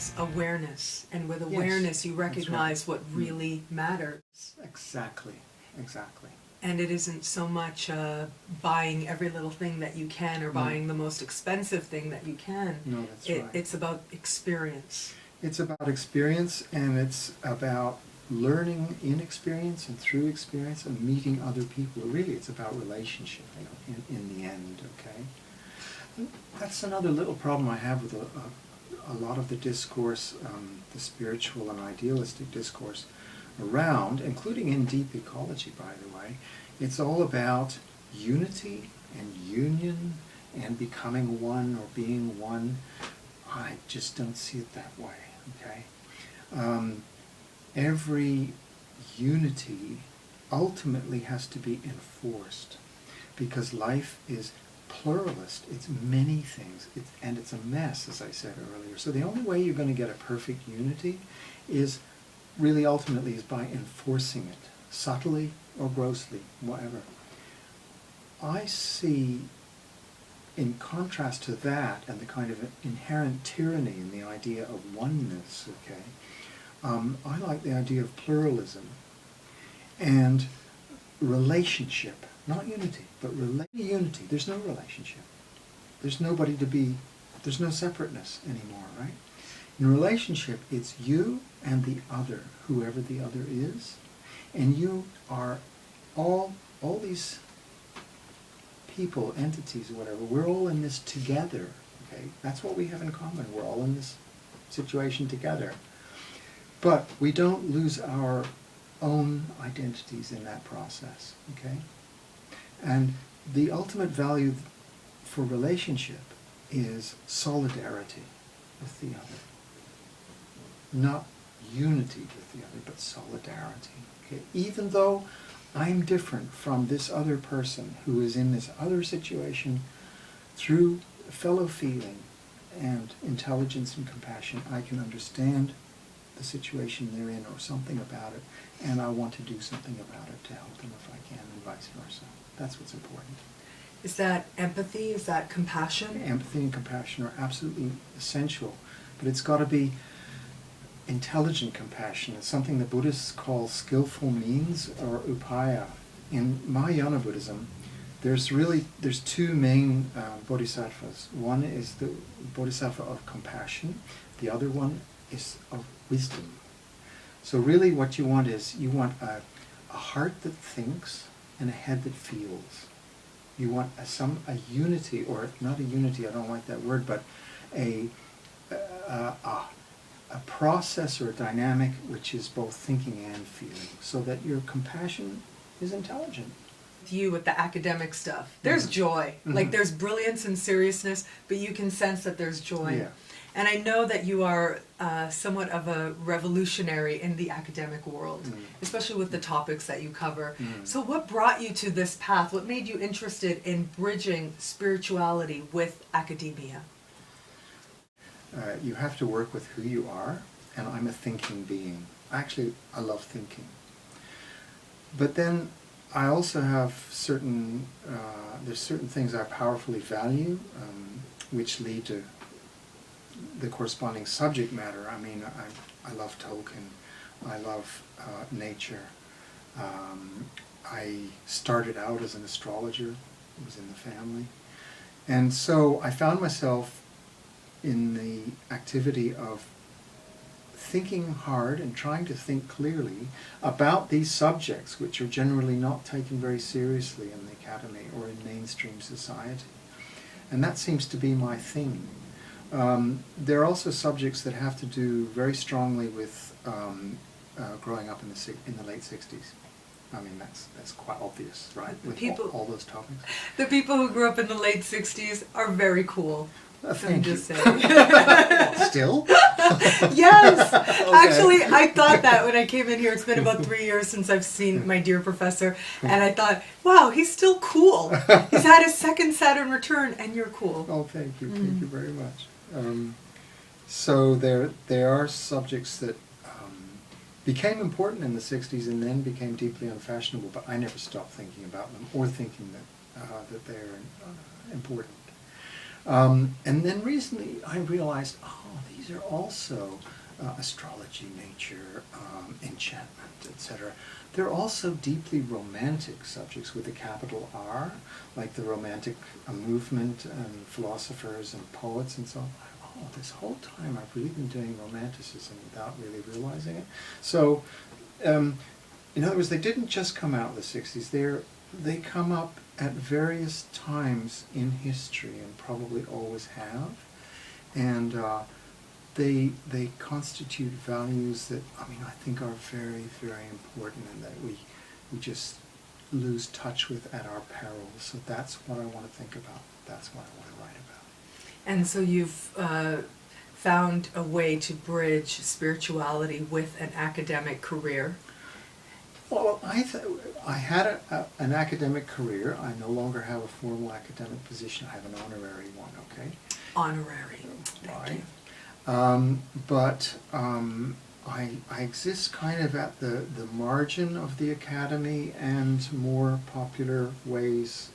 brings awareness, and with awareness you recognize what really matters. Exactly, exactly. And it isn't so much buying every little thing that you can, or buying the most expensive thing that you can. No, that's right. It's about experience. It's about experience, and it's about learning in experience and through experience and meeting other people. Really, it's about relationship in the end, okay? And that's another little problem I have with a lot of the discourse, the spiritual and idealistic discourse around, including in deep ecology, by the way. It's all about unity and union and becoming one or being one. I just don't see it that way, okay? Every unity ultimately has to be enforced, because life is pluralist. It's many things, and it's a mess, as I said earlier. So the only way you're going to get a perfect unity is really ultimately is by enforcing it, subtly or grossly, whatever. I see, in contrast to that and the kind of inherent tyranny in the idea of oneness, okay, I like the idea of pluralism and relationship, not unity, but unity. There's no relationship. There's nobody to be, there's no separateness anymore, right? In relationship, it's you and the other, whoever the other is, and you are all these people, entities, or whatever, we're all in this together, okay? That's what we have in common. We're all in this situation together. But we don't lose our own identities in that process, okay? And the ultimate value for relationship is solidarity with the other. Not unity with the other, but solidarity, okay? Even though I'm different from this other person who is in this other situation, through fellow feeling and intelligence and compassion, I can understand the situation they're in or something about it, and I want to do something about it to help them if I can, and vice versa. That's what's important. Is that empathy? Is that compassion? Empathy and compassion are absolutely essential, but it's got to be intelligent compassion. It's something the Buddhists call skillful means, or upaya. In Mahayana Buddhism, there's two main bodhisattvas. One is the bodhisattva of compassion. The other one is of wisdom. So really what you want is, you want a heart that thinks and a head that feels. You want a unity, or not a unity, I don't like that word, but a process or a dynamic which is both thinking and feeling, so that your compassion is intelligent. You with the academic stuff, there's joy. Like there's brilliance and seriousness, but you can sense that there's joy. Yeah. And I know that you are somewhat of a revolutionary in the academic world, especially with the topics that you cover. So what brought you to this path? What made you interested in bridging spirituality with academia? You have to work with who you are, and I'm a thinking being. Actually, I love thinking. But then I also have there's certain things I powerfully value, which lead to the corresponding subject matter. I mean, I love Tolkien. I love nature. I started out as an astrologer. It was in the family. And so I found myself in the activity of thinking hard and trying to think clearly about these subjects, which are generally not taken very seriously in the academy or in mainstream society. And that seems to be my thing. There are also subjects that have to do very strongly with growing up in the late 60s. I mean, that's quite obvious, right? With all those topics. The people who grew up in the late 60s are very cool. Thank you. Just saying. Still? Yes! Okay. Actually, I thought that when I came in here. It's been about 3 years since I've seen my dear professor, and I thought, wow, he's still cool. He's had his second Saturn return, and you're cool. Oh, thank you. Thank you very much. So there are subjects that became important in the 60s and then became deeply unfashionable, but I never stopped thinking about them or thinking that they're important. And then recently I realized, oh, these are also astrology, nature, enchantment, etc. They're also deeply romantic subjects with a capital R, like the romantic movement and philosophers and poets and so on. Oh, this whole time I've really been doing romanticism without really realizing it. So, in other words, they didn't just come out in the 60s. They come up at various times in history and probably always have. And they constitute values that, I mean, I think are very, very important and that we just lose touch with at our peril. So that's what I want to think about. That's what I want to write about. And so you've found a way to bridge spirituality with an academic career. Well, I had an academic career. I no longer have a formal academic position. I have an honorary one, okay? Honorary. Thank you. But I exist kind of at the margin of the academy and more popular ways,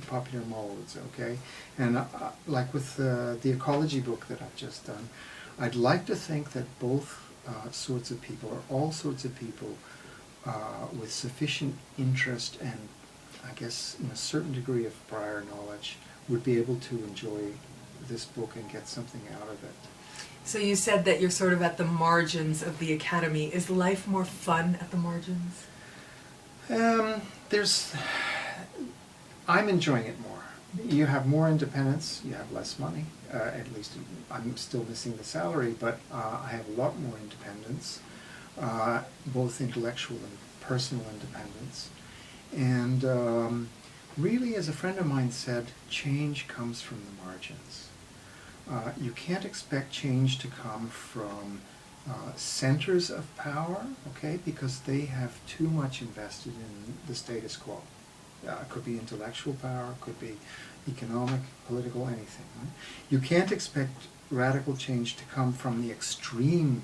popular modes, okay? And like with the ecology book that I've just done, I'd like to think that both sorts of people, or all sorts of people, with sufficient interest and, I guess, in a certain degree of prior knowledge, would be able to enjoy this book and get something out of it. So you said that you're sort of at the margins of the academy. Is life more fun at the margins? I'm enjoying it more. You have more independence, you have less money. At least I'm still missing the salary, but I have a lot more independence, both intellectual and personal independence. And really, as a friend of mine said, change comes from the margins. You can't expect change to come from centers of power, okay, because they have too much invested in the status quo. It could be intellectual power, it could be economic, political, anything. Right? You can't expect radical change to come from the extreme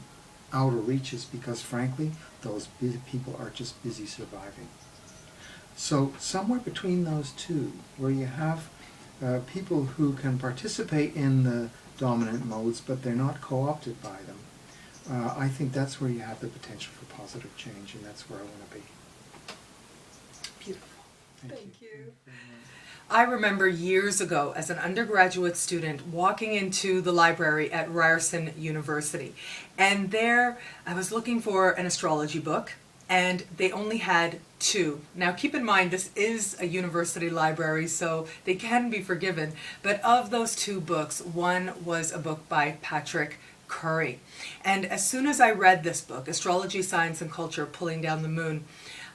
outer reaches because, frankly, those people are just busy surviving. So somewhere between those two, where you have people who can participate in the dominant modes, but they're not co-opted by them. I think that's where you have the potential for positive change, and that's where I want to be. Beautiful. Thank you. I remember years ago as an undergraduate student walking into the library at Ryerson University, and there I was looking for an astrology book, and they only had 2. Now keep in mind this is a university library, so they can be forgiven, but of those 2 books, one was a book by Patrick Curry. And as soon as I read this book, Astrology, Science and Culture, Pulling Down the Moon,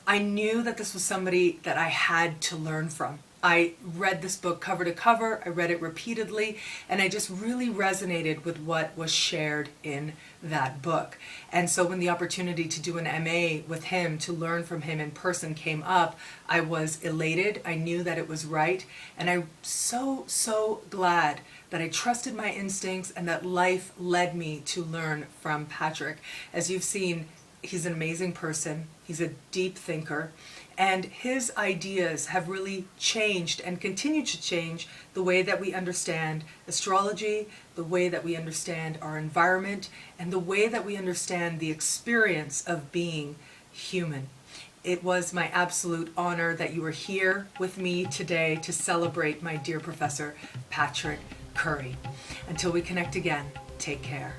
I knew that this was somebody that I had to learn from. I read this book cover to cover, I read it repeatedly, and I just really resonated with what was shared in that book. And so when the opportunity to do an MA with him, to learn from him in person came up, I was elated, I knew that it was right, and I'm so glad that I trusted my instincts and that life led me to learn from Patrick. As you've seen, he's an amazing person, he's a deep thinker, and his ideas have really changed and continue to change the way that we understand astrology, the way that we understand our environment, and the way that we understand the experience of being human. It was my absolute honor that you were here with me today to celebrate my dear Professor Patrick Curry. Until we connect again, take care.